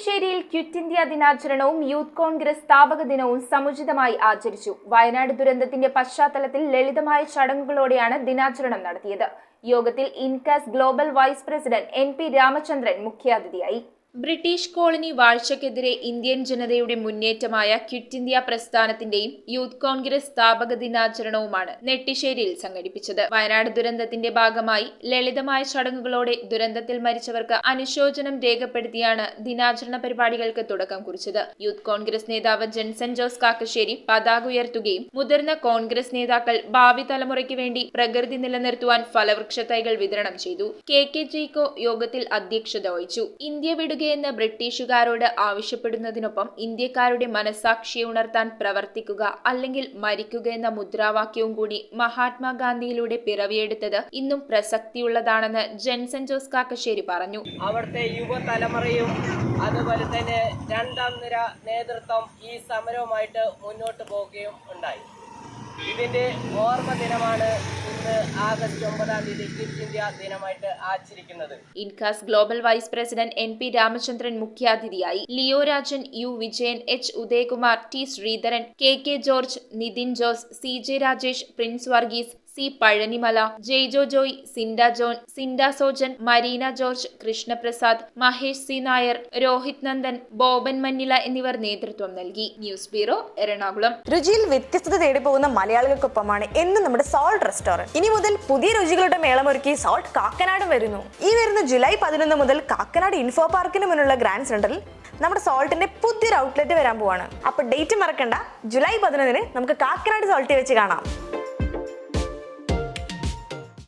നെട്ടിശ്ശേരിയിൽ quit India ദിനാചരണവും youth Congress സ്ഥാപക ദിനവും സമുചിതമായി ആചരിച്ചു. വയനാട് ദുരന്തത്തിന്റെ പശ്ചാത്തലത്തിൽ ലളിതമായ ചടങ്ങുകളോടെയാണ് ദിനാചരണം നടത്തിയത്. യോഗത്തിൽ INCAS global vice president NP Ramachandran മുഖ്യാതിഥിയായി. ബ്രിട്ടീഷ് കോളനി വാഴ്ചയ്ക്കെതിരെ ഇന്ത്യൻ ജനതയുടെ മുന്നേറ്റമായ ക്വിറ്റ് ഇന്ത്യ പ്രസ്ഥാനത്തിന്റെയും യൂത്ത് കോൺഗ്രസ് സ്ഥാപക ദിനാചരണവുമാണ് നെട്ടിശ്ശേരിയിൽ സംഘടിപ്പിച്ചത്. വയനാട് ദുരന്തത്തിന്റെ ഭാഗമായി ലളിതമായ ചടങ്ങുകളോടെ ദുരന്തത്തിൽ മരിച്ചവർക്ക് അനുശോചനം രേഖപ്പെടുത്തിയാണ് ദിനാചരണ പരിപാടികൾക്ക് തുടക്കം കുറിച്ചത്. യൂത്ത് കോൺഗ്രസ് നേതാവ് ജെൻസൺ ജോസ് കാക്കശ്ശേരി പതാക ഉയർത്തുകയും മുതിർന്ന കോൺഗ്രസ് നേതാക്കൾ ഭാവി തലമുറയ്ക്ക് വേണ്ടി പ്രകൃതി നിലനിർത്തുവാൻ ഫലവൃക്ഷ തൈകൾ വിതരണം ചെയ്തു. KK ചീക്കോ യോഗത്തിൽ അധ്യക്ഷത വഹിച്ചു. ഇന്ത്യ എന്ന് ബ്രിട്ടീഷുകാരോട് ആവശ്യപ്പെടുന്നതിനൊപ്പം ഇന്ത്യക്കാരുടെ മനസാക്ഷിയെ ഉണർത്താൻ പ്രവർത്തിക്കുക അല്ലെങ്കിൽ മരിക്കുക എന്ന മുദ്രാവാക്യവും കൂടി മഹാത്മാഗാന്ധിയിലൂടെ പിറവിയെടുത്തത് ഇന്നും പ്രസക്തിയുള്ളതാണെന്ന് ജെൻസൺ ജോസ് കാക്കശ്ശേരി പറഞ്ഞു. അവിടുത്തെ യുവതലമുറയും അതുപോലെ തന്നെ രണ്ടാം നിര നേതൃത്വം ഈ സമരവുമായിട്ട് മുന്നോട്ട് പോവുകയും ഉണ്ടായി. ഇതിന്റെ ഓർമ്മ ദിനമാണ് ഇന്ന് ആഗസ്റ്റ് 9-ാം തീയതി ക്വിറ്റ് ഇന്ത്യ ദിനമായിട്ട് ആചരിക്കുന്നത്. INCAS global vice president NP Ramachandran മുഖ്യാതിഥിയായി. Leo Rajan, U Vijayan, H Udayakumar, T Sreedharan, KK George, Nithin Jose, CJ Rajesh, Prince Varghese, C Pazhanimala, Jaijo Joy, Sinda John, Sinda Sojan, Marina George, Krishnaprasad, Mahesh C Nair, Rohith Nandan, Boban Mannila എന്നിവർ നേതൃത്വം നൽകി. News bureau, Ernakulam. രുചിയിൽ വ്യത്യസ്തത തേടി പോകുന്ന മലയാളികൾക്കൊപ്പമാണ് എന്നും നമ്മുടെ സോൾട്ട് റെസ്റ്റോറന്റ്. ഇനി മുതൽ പുതിയ രുചികളുടെ മേളമൊരുക്കി സോൾട്ട് കാക്കനാട് വരുന്നു. ഈ വരുന്ന ജൂലൈ 11 മുതൽ കാക്കനാട് ഇൻഫോ പാർക്കിന് മുന്നിലുള്ള ഗ്രാൻഡ് സെന്ററിൽ നമ്മുടെ സോൾട്ടിന്റെ പുതിയൊരു ഔട്ട്ലെറ്റ് വരാൻ പോവാണ്. അപ്പൊ ഡേറ്റ് മറക്കണ്ട, ജൂലൈ 11 നമുക്ക് കാക്കനാട് സോൾട്ടിൽ വെച്ച് കാണാം.